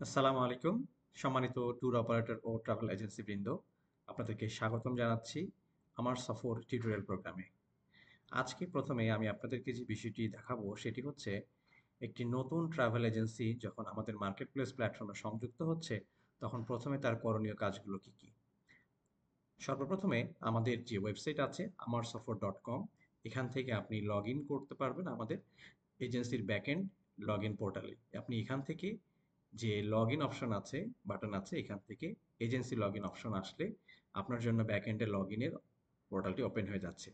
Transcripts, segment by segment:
আসসালামু আলাইকুম। সম্মানিত ট্যুর অপারেটর ও ট্রাভেল এজেন্সি বৃন্দ, আপনাদেরকে স্বাগতম জানাচ্ছি আমার সফর টিউটোরিয়াল প্রোগ্রামে। আজকে প্রথমে আমি আপনাদেরকে যে বিষয়টি দেখাবো সেটি হচ্ছে একটি নতুন ট্রাভেল এজেন্সি যখন আমাদের মার্কেট প্লেস প্ল্যাটফর্মে সংযুক্ত হচ্ছে তখন প্রথমে তার করণীয় কাজগুলো কি কি। সর্বপ্রথমে আমাদের যে ওয়েবসাইট আছে amarsafar.com, এখান থেকে আপনি লগ ইন করতে পারবেন আমাদের এজেন্সির ব্যাকএন্ড লগ ইন পোর্টালে। আপনি এখান থেকে যে লগ ইন অপশন আছে, বাটন আছে, এখান থেকে এজেন্সি লগ ইন অপশন আসলে আপনার জন্য ব্যাকএন্ডে লগ ইনের পোর্টালটি ওপেন হয়ে যাচ্ছে।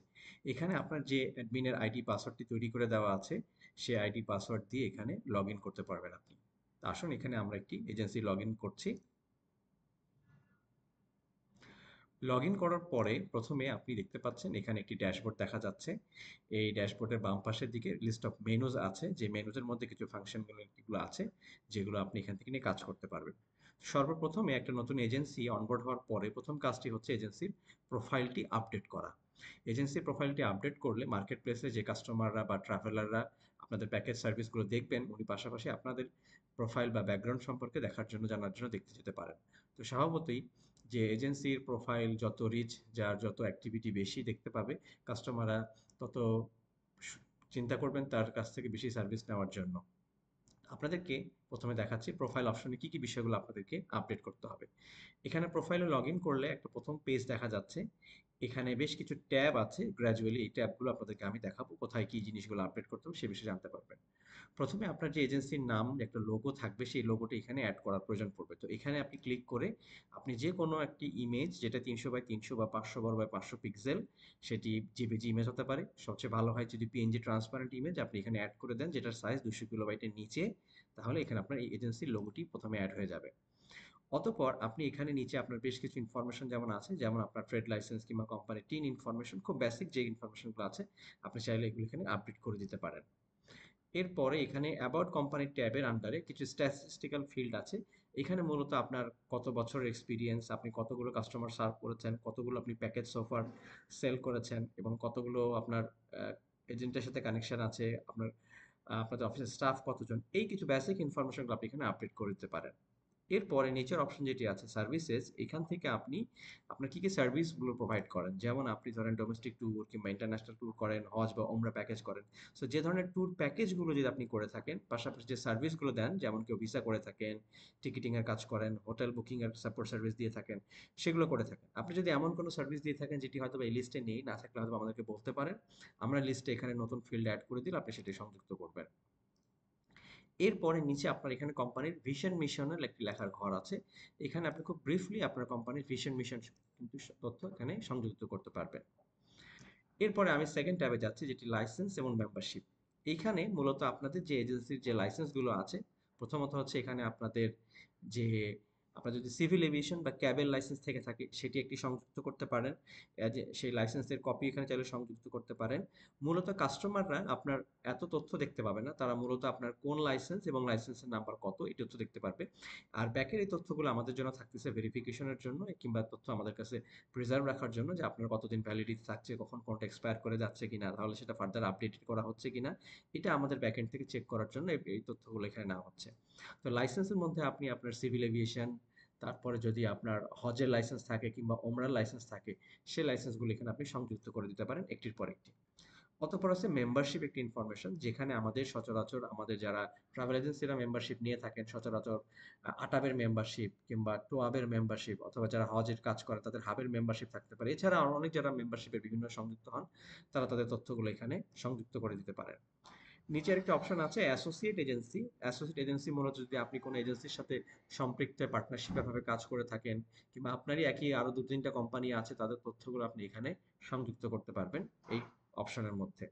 এখানে আপনার যে অ্যাডমিনের আইডি পাসওয়ার্ডটি তৈরি করে দেওয়া আছে সেই আইডি পাসওয়ার্ড দিয়ে এখানে লগ ইন করতে পারবেন আপনি। তা আসুন এখানে আমরা একটি এজেন্সি লগ ইন করছি। লগ ইন করার পরে প্রথমে আপনি দেখতে পাচ্ছেন এখানে একটি ড্যাশবোর্ড দেখা যাচ্ছে। এই ড্যাশবোর্ডের বাম পাশের দিকে লিস্ট অফ মেনুজ আছে, যে মেনুজের মধ্যে কিছু ফাংশনগুলো আছে যেগুলো আপনি এখান থেকে নিয়ে কাজ করতে পারবেন। সর্বপ্রথমে একটা নতুন এজেন্সি অনবোর্ড হওয়ার পরে প্রথম কাজটি হচ্ছে এজেন্সির প্রোফাইলটি আপডেট করা। এজেন্সির প্রোফাইলটি আপডেট করলে মার্কেট প্লেসে যে কাস্টমাররা বা ট্রাভেলাররা আপনাদের প্যাকেজ সার্ভিসগুলো দেখবেন, উনি পাশাপাশি আপনাদের প্রোফাইল বা ব্যাকগ্রাউন্ড সম্পর্কে দেখার জন্য, জানার জন্য দেখতে যেতে পারেন। তো স্বভাবতই যে এজেন্সির প্রোফাইল যত রিচ, যার যত অ্যাক্টিভিটি বেশি দেখতে পাবে, কাস্টমাররা তত সু- চিন্তা করবেন তার কাছ থেকে বেশি সার্ভিস নেওয়ার জন্য। আপনাদেরকে প্রথমে দেখাচ্ছি প্রোফাইল অপশনে কি কি বিষয়গুলো আপনাদেরকে আপডেট করতে হবে। এখানে প্রোফাইলে লগ ইন করলে একটা প্রথম পেজ দেখা যাচ্ছে। এখানে বেশ কিছু ট্যাব আছে, গ্র্যাজুয়ালি এই ট্যাবগুলো আপনাদেরকে আমি দেখাবো, কোথায় কি জিনিসগুলো আপডেট করতে হবে সে বিষয়ে জানতে পারবেন। প্রথমে আপনার যে এজেন্সির নাম একটা লোগো থাকবে, সেই লোগোটা এখানে অ্যাড করার প্রয়োজন পড়বে। তো এখানে আপনি ক্লিক করে আপনি যে কোনো একটি ইমেজ, যেটা 300 বাই 300 বা 500 বড় বাই 500 পিক্সেল, সেটি জেপিজি ইমেজ হতে পারে। সবচেয়ে ভালো হয় যদি পিএনজি ট্রান্সপারেন্ট ইমেজ আপনি এখানে অ্যাড করে দেন, যেটার সাইজ 200 কিলোবাইটের নিচে, তাহলে এখানে আপনার এই এজেন্সির লোগোটি প্রথমে অ্যাড হয়ে যাবে। অতঃপর আপনি এখানে নিচে আপনার বেশ কিছু ইনফরমেশন যেমন আছে, যেমন আপনার ট্রেড লাইসেন্স কিংবা কোম্পানির টিন ইনফরমেশন, খুব বেসিক যে ইনফরমেশনগুলো আছে আপনি চাইলে এগুলো এখানে আপডেট করে দিতে পারেন। এরপরে এখানে অ্যাবাউট কোম্পানি ট্যাবের আন্ডারে কিছু স্ট্যাটিস্টিক্যাল ফিল্ড আছে। এখানে মূলত আপনার কত বছরের এক্সপিরিয়েন্স, আপনি কতগুলো কাস্টমার সার্ভ করেছেন, কতগুলো আপনি প্যাকেজ সোফার সেল করেছেন, এবং কতগুলো আপনার এজেন্টের সাথে কানেকশন আছে, আপনাদের অফিসের স্টাফ কতজন, এই কিছু বেসিক ইনফরমেশনগুলো আপনি এখানে আপডেট করে দিতে পারেন। এরপরে নিচের অপশন যেটি আছে সার্ভিসেস, এখান থেকে আপনি আপনার কি কি সার্ভিসগুলো প্রোভাইড করেন, যেমন আপনি ধরেন ডোমেস্টিক ট্যুর কিংবা ইন্টারন্যাশনাল ট্যুর করেন, হজ বা ওমরা প্যাকেজ করেন। সো যে ধরনের ট্যুর প্যাকেজগুলো যদি আপনি করে থাকেন, পাশাপাশি যে সার্ভিসগুলো দেন, যেমন কেউ ভিসা করে থাকেন, টিকিটিং এর কাজ করেন, হোটেল বুকিং এর সাপোর্ট সার্ভিস দিয়ে থাকেন, সেগুলো করে থাকেন। আপনি যদি এমন কোনো সার্ভিস দিয়ে থাকেন যেটি হয়তো এই লিস্টে নেই, না থাকলে হয়তো আমাদেরকে বলতে পারেন, আমরা লিস্টে এখানে নতুন ফিল্ড অ্যাড করে দিলে আপনি সেটি সংযুক্ত করবেন। এরপরে নিচে আপনার এখানে কোম্পানির ভিশন মিশনের একটি লেখার ঘর আছে। এখানে আপনি খুব ব্রিফলি আপনার কোম্পানির ভিশন মিশন কিন্তু তথ্য এখানে সংযুক্ত করতে পারবেন। এরপরে আমি সেকেন্ড ট্যাবে যাচ্ছি, যেটি লাইসেন্স এবং মেম্বারশিপ। এইখানে মূলত আপনাদের যে এজেন্সির যে লাইসেন্সগুলো আছে, প্রথমত হচ্ছে এখানে আপনাদের যে, আপনার যদি সিভিল এভিয়েশন বা ক্যাবের লাইসেন্স থেকে থাকে সেটি একটি সংযুক্ত করতে পারেন। যে সেই লাইসেন্সের কপি এখানে চাইলে সংযুক্ত করতে পারেন। মূলত কাস্টমাররা আপনার এত তথ্য দেখতে পাবে না, তারা মূলত আপনার কোন লাইসেন্স এবং লাইসেন্সের নাম্বার কত এই তথ্য দেখতে পারবে। আর ব্যাকের এই তথ্যগুলো আমাদের জন্য থাকতেছে ভেরিফিকেশনের জন্য, কিংবা তথ্য আমাদের কাছে প্রিজার্ভ রাখার জন্য, যে আপনার কতদিন ভ্যালিডিটি থাকছে, কখন কোনটা এক্সপায়ার করে যাচ্ছে কিনা, তাহলে সেটা ফার্দার আপডেটেড করা হচ্ছে কিনা, এটা আমাদের ব্যাকএন্ড থেকে চেক করার জন্য এই তথ্যগুলো এখানে নেওয়া হচ্ছে। তো লাইসেন্সের মধ্যে আপনি আপনার সিভিল এভিয়েশন, তারপরে যদি আপনার হজের লাইসেন্স থাকে কিংবা ওমরার লাইসেন্স থাকে, সেই লাইসেন্সগুলো এখানে আপনি সংযুক্ত করে দিতে পারেন একটির পর একটি। অতঃপর আছে মেম্বারশিপ একটি ইনফরমেশন, যেখানে আমাদের সচরাচর আমাদের যারা ট্রাভেল এজেন্সিরা মেম্বারশিপ নিয়ে থাকেন সচরাচর, আটাবের মেম্বারশিপ কিংবা টোয়াবের মেম্বারশিপ, অথবা যারা হজের কাজ করে তাদের হাবের মেম্বারশিপ থাকতে পারে। এছাড়া আরো অনেক যারা মেম্বারশিপের বিভিন্ন সংযুক্ত হন, তারা তাদের তথ্যগুলো এখানে সংযুক্ত করে দিতে পারেন। নিচে আরেকটি অপশন আছে অ্যাসোসিয়েট এজেন্সি। অ্যাসোসিয়েট এজেন্সি মূলত যদি আপনি কোনো এজেন্সির সাথে সম্পৃক্ত পার্টনারশিপে ভাবে কাজ করে থাকেন, কিংবা আপনারই একই আরো দু তিনটা কোম্পানি আছে, তাদের তথ্যগুলো আপনি এখানে সংযুক্ত করতে পারবেন এই অপশনের মধ্যে।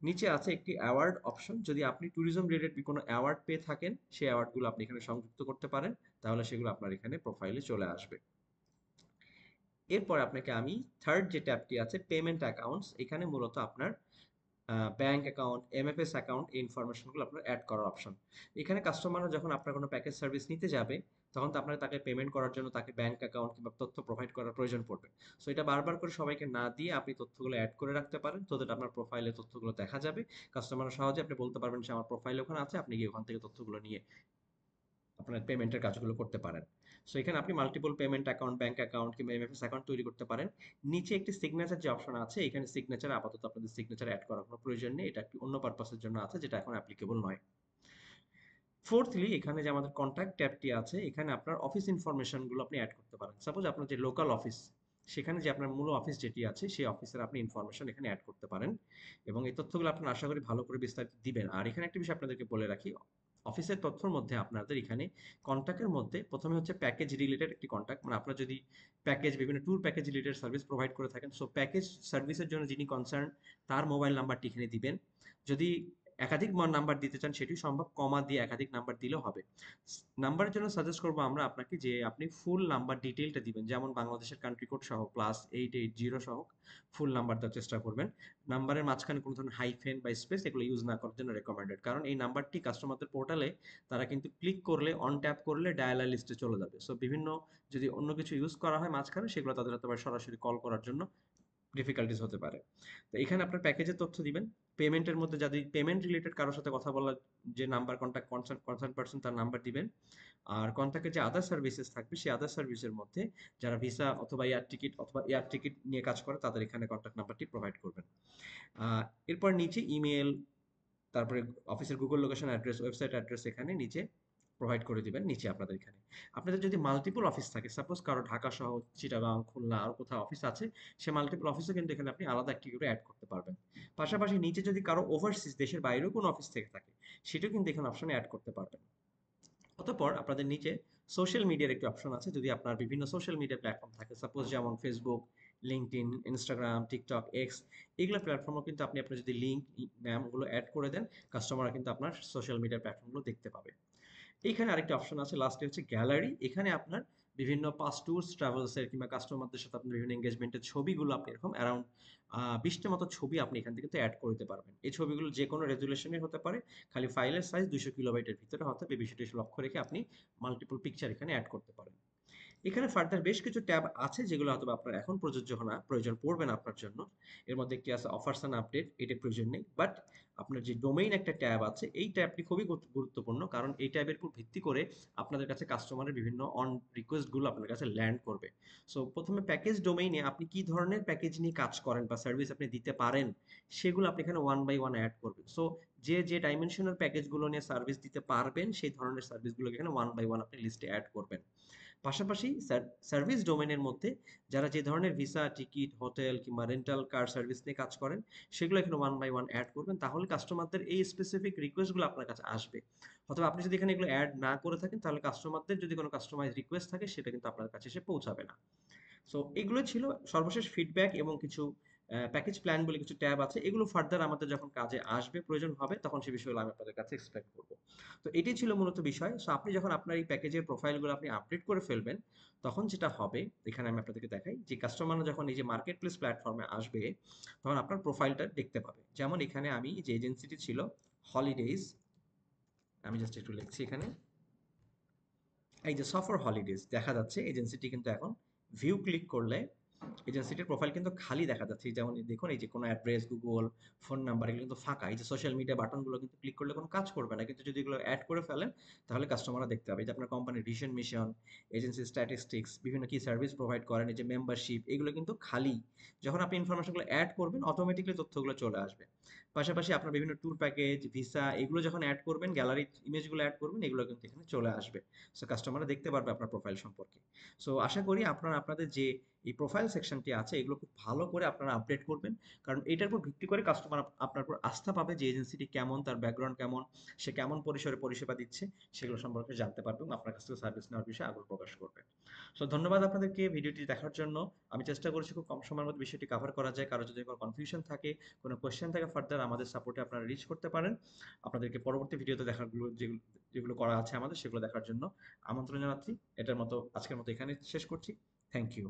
নিচে আছে একটি অ্যাওয়ার্ড অপশন, যদি আপনি ট্যুরিজম রিলেটেড কোনো অ্যাওয়ার্ড পেয়ে থাকেন সেই অ্যাওয়ার্ডগুলো আপনি এখানে সংযুক্ত করতে পারেন, তাহলে সেগুলো আপনার এখানে প্রোফাইলে চলে আসবে। এরপর আপনাকে আমি থার্ড যে ট্যাবটি আছে পেমেন্ট অ্যাকাউন্টস, এখানে মূলত আপনার ব্যাংক অ্যাকাউন্ট, এমএফএস অ্যাকাউন্ট, এই ইনফরমেশনগুলো আপনার অ্যাড করার অপশন। এখানে কাস্টমাররা যখন আপনার কোনো প্যাকেজ সার্ভিস নিতে যাবে, তখন তো আপনার তাকে পেমেন্ট করার জন্য তাকে ব্যাংক অ্যাকাউন্ট কিংবা তথ্য প্রোভাইড করার প্রয়োজন পড়বে। সো এটা বারবার করে সবাইকে না দিয়ে আপনি তথ্যগুলো অ্যাড করে রাখতে পারেন, তো দ্যাট আপনার প্রোফাইলে তথ্যগুলো দেখা যাবে। কাস্টমাররা সহজে আপনি বলতে পারবেন যে আমার প্রোফাইল ওখানে আছে, আপনি গিয়ে ওখান থেকে তথ্যগুলো নিয়ে আপনার পেমেন্টের কাজগুলো করতে পারেন। সো এখানে আপনি multiple payment account, bank account কিংবা এমএফএস অ্যাকাউন্ট তৈরি করতে পারেন। নিচে একটি সিগনেচার যে অপশন আছে, এখানে সিগনেচার আপাতত আপনাদের সিগনেচার অ্যাড করার কোনো প্রয়োজন নেই। এটা একটি অন্য পারপাসের জন্য আছে যেটা এখন অ্যাপ্লিকেবল নয়। ফোর্থলি এখানে যে আমাদের কন্ট্যাক্ট ট্যাবটি আছে, এখানে আপনার অফিস ইনফরমেশনগুলো আপনি অ্যাড করতে পারেন। সাপোজ আপনার যে লোকাল অফিস, সেখানে যে আপনার মূল অফিস যেটি আছে সেই অফিসের আপনি ইনফরমেশন এখানে অ্যাড করতে পারেন এবং এই তথ্যগুলো আপনার আশা করি ভালো করে বিস্তারিত দিবেন। আর এখানে একটা বিষয় আপনাদেরকে বলে রাখি, অফিসের তথ্যর মধ্যে আপনাদের এখানে কন্ট্যাক্টের মধ্যে প্রথমে হচ্ছে প্যাকেজ রিলেটেড একটি কন্ট্যাক্ট, মানে আপনার যদি প্যাকেজ বিভিন্ন tour package related service provide করে থাকেন, সো প্যাকেজ সার্ভিসের জন্য যিনি কনসার্ন তার মোবাইল নাম্বারটি এখানে দিবেন। যদি একাধিক নাম্বার দিতে চান সেটি সম্ভব, কমা দিয়ে একাধিক নাম্বার দিলেও হবে। নাম্বারের জন্য সাজেস্ট করবো আমরা আপনাকে যে আপনি ফুল নাম্বার ডিটেইলটা দিবেন, যেমন বাংলাদেশের কান্ট্রি কোড সহ +880 সহ ফুল নাম্বার দেওয়ার চেষ্টা করবেন। নাম্বারের মাঝখানে কোনো ধরনের হাইফেন বা স্পেস এগুলো ইউজ না করার জন্য রেকমেন্ডেড, কারণ এই নাম্বারটি কাস্টমারদের পোর্টালে তারা কিন্তু ক্লিক করলে, অন ট্যাপ করলে ডায়ালার লিস্টে চলে যাবে। সো বিভিন্ন যদি অন্য কিছু ইউজ করা হয় মাঝখানে, সেগুলো তাদের হয়তো সরাসরি কল করার জন্য ডিফিকাল্টিস হতে পারে। তো এখানে আপনার প্যাকেজের তথ্য দিবেন। পেমেন্টের মধ্যে যদি পেমেন্ট রিলেটেড কারোর সাথে কথা বলার যে নাম্বার, কন্ট্যাক্ট কনসার্ন পারসন তার নাম্বার দিবেন। আর কন্ট্যাক্টের যে আদার সার্ভিসেস থাকবে সেই আদার সার্ভিসের মধ্যে যারা ভিসা অথবা এয়ার টিকিট নিয়ে কাজ করে তাদের এখানে কন্ট্যাক্ট নাম্বারটি প্রোভাইড করবেন। এরপর নিচে ইমেল, তারপরে অফিসের Google location address, website address এখানে নিচে প্রোভাইড করে দিবেন। নিচে আপনাদের এখানে আপনাদের যদি মাল্টিপল অফিস থাকে, সাপোজ কারো ঢাকা শহর, চিটাগাং, খুলনা আর কোথাও অফিস আছে, সে মাল্টিপল অফিসও কিন্তু এখানে আপনি আলাদা একটি করে অ্যাড করতে পারবেন। পাশাপাশি নিচে যদি কারো ওভারসিজ দেশের বাইরেও কোনো অফিস থেকে থাকে, সেটাও কিন্তু এখানে অপশনে অ্যাড করতে পারবেন। অতঃপর আপনাদের নিচে সোশ্যাল মিডিয়ার একটি অপশন আছে। যদি আপনার বিভিন্ন সোশ্যাল মিডিয়া প্ল্যাটফর্ম থাকে, সাপোজ যেমন Facebook, LinkedIn, Instagram, TikTok, x, এগুলো প্ল্যাটফর্মও কিন্তু আপনি আপনার যদি লিঙ্ক নামগুলো অ্যাড করে দেন, কাস্টমাররা কিন্তু আপনার সোশ্যাল মিডিয়ার প্ল্যাটফর্মগুলো দেখতে পাবে। এইখানে আরেকটা অপশন আছে, লাস্টে হচ্ছে গ্যালারি। এখানে আপনার বিভিন্ন পাস ট্যুরস ট্রাভেলসের কিংবা কাস্টমারদের সাথে আপনার বিভিন্ন এঙ্গেজমেন্টের ছবিগুলো আপনি এরকম অ্যারাউন্ড 20টার মতো ছবি আপনি এখান থেকে অ্যাড করে দিতে পারবেন। এই ছবিগুলো যে কোনো রেজুলেশনের হতে পারে, খালি ফাইলের সাইজ 200 কিলোবাইটের ভিতরে হতে হবে, এই বিষয়টি লক্ষ্য রেখে আপনি মাল্টিপল পিকচার এখানে অ্যাড করতে পারেন। এখানে ফার্দার বেশ কিছু ট্যাব আছে যেগুলো হয়তো আপনার এখন প্রযোজ্য না, প্রয়োজন পড়বে না আপনার জন্য। এর মধ্যে একটি আছে অফার্স অ্যান্ড আপডেট, এটা প্রয়োজন নেই। বাট আপনার যে ডোমেইন একটা ট্যাব আছে, এই ট্যাবটি খুবই গুরুত্বপূর্ণ, কারণ এই ট্যাবের উপর ভিত্তি করে আপনাদের কাছে কাস্টমারের বিভিন্ন অন রিকোয়েস্টগুলো আপনার কাছে ল্যান্ড করবে। সো প্রথমে প্যাকেজ ডোমেইনে আপনি কি ধরনের প্যাকেজ নিয়ে কাজ করেন বা সার্ভিস আপনি দিতে পারেন, সেগুলো আপনি এখানে ওয়ান বাই ওয়ান অ্যাড করবেন। সো যে যে ডাইমেনশনের প্যাকেজগুলো নিয়ে সার্ভিস দিতে পারবেন, সেই ধরনের সার্ভিসগুলোকে এখানে ওয়ান বাই ওয়ান আপনি লিস্টে অ্যাড করবেন। পাশাপাশি সার্ভিস ডোমেনের মধ্যে যারা যে ধরনের ভিসা, টিকিট, হোটেল কিংবা রেন্টাল কার সার্ভিস নিয়ে কাজ করেন, সেগুলো এখানে ওয়ান বাই ওয়ান অ্যাড করবেন। তাহলে কাস্টমারদের এই স্পেসিফিক রিকোয়েস্টগুলো আপনার কাছে আসবে। অথবা আপনি যদি এখানে এগুলো অ্যাড না করে থাকেন, তাহলে কাস্টমারদের যদি কোনো কাস্টমাইজ রিকোয়েস্ট থাকে, সেটা কিন্তু আপনার কাছে এসে পৌঁছাবে না। সো এগুলো ছিল সর্বশেষ ফিডব্যাক এবং কিছু প্যাকেজ প্ল্যান বলে কিছু ট্যাব আছে। এগুলো ফার্দার আমাদের যখন কাজে আসবে, প্রয়োজন হবে, তখন সেই বিষয়গুলো আমি আপনাদের কাছে এক্সপ্লেইন করব। তো এটাই ছিল মূলত বিষয়। সো আপনি যখন আপনার এই প্যাকেজের প্রোফাইলগুলো আপনি আপডেট করে ফেলবেন, তখন যেটা হবে, এখানে আমি আপনাদেরকে দেখাই যে কাস্টমাররা যখন এই যে মার্কেট প্লেস প্ল্যাটফর্মে আসবে, তখন আপনার প্রোফাইলটা দেখতে পাবে। যেমন এখানে আমি যে এজেন্সিটি ছিল হলিডেজ, আমি জাস্ট একটু লিখছি এখানে, এই যে সফর হলিডেজ দেখা যাচ্ছে এজেন্সিটি কিন্তু এখন ভিউ ক্লিক করলে এজেন্সিটির প্রোফাইল কিন্তু খালি দেখা যাচ্ছে। যেমন দেখুন, এই যে কোনো অ্যাড্রেস, গুগল, ফোন নাম্বার এগুলো কিন্তু ফাঁকা। এই যে সোশ্যাল মিডিয়া বাটনগুলো কিন্তু ক্লিক করলে কোনো কাজ করবে না, কিন্তু যদি এগুলো অ্যাড করে ফেলেন, তাহলে কাস্টমাররা দেখতে পাবে। এই যে আপনার কোম্পানির ভিশন, মিশন, এজেন্সি স্ট্যাটিস্টিক্স, বিভিন্ন কি সার্ভিস প্রোভাইড করেন, এই যে মেম্বারশিপ, এগুলো কিন্তু খালি। যখন আপনি ইনফরমেশনগুলো অ্যাড করবেন, অটোমেটিকলি তথ্যগুলো চলে আসবে। পাশাপাশি আপনার বিভিন্ন ট্যুর প্যাকেজ, ভিসা এগুলো যখন অ্যাড করবেন, গ্যালারি ইমেজগুলো অ্যাড করবেন, এগুলো কিন্তু এখানে চলে আসবে। সো কাস্টমাররা দেখতে পারবে আপনার প্রোফাইল সম্পর্কে। সো আশা করি আপনারা আপনাদের যে এই প্রোফাইল সেকশনটি আছে, এগুলো খুব ভালো করে আপনারা আপডেট করবেন, কারণ এটার উপর ভিত্তি করে কাস্টমার আপনার উপর আস্থা পাবে যে এজেন্সিটি কেমন, তার ব্যাকগ্রাউন্ড কেমন, সে কেমন পরিসরে পরিষেবা দিচ্ছে, সেগুলো সম্পর্কে জানতে পারবে এবং আপনার কাছ থেকে সার্ভিস নেওয়ার বিষয়ে আগ্রহ প্রকাশ করবে। সো ধন্যবাদ আপনাদেরকে ভিডিওটি দেখার জন্য। আমি চেষ্টা করেছি খুব কম সময়ের মধ্যে বিষয়টি কভার করা যায়। কারো যদি কোনো কনফিউশন থাকে, কোনো কোয়েশ্চেন থাকে, ফার্দার আমাদের সাপোর্টে আপনারা রিচ করতে পারেন। আপনাদেরকে পরবর্তী ভিডিওতে দেখাগুলো যেগুলো যেগুলো করা আছে আমাদের, সেগুলো দেখার জন্য আমন্ত্রণ জানাচ্ছি। এটার মতো আজকের মতো এখানে শেষ করছি। Thank you.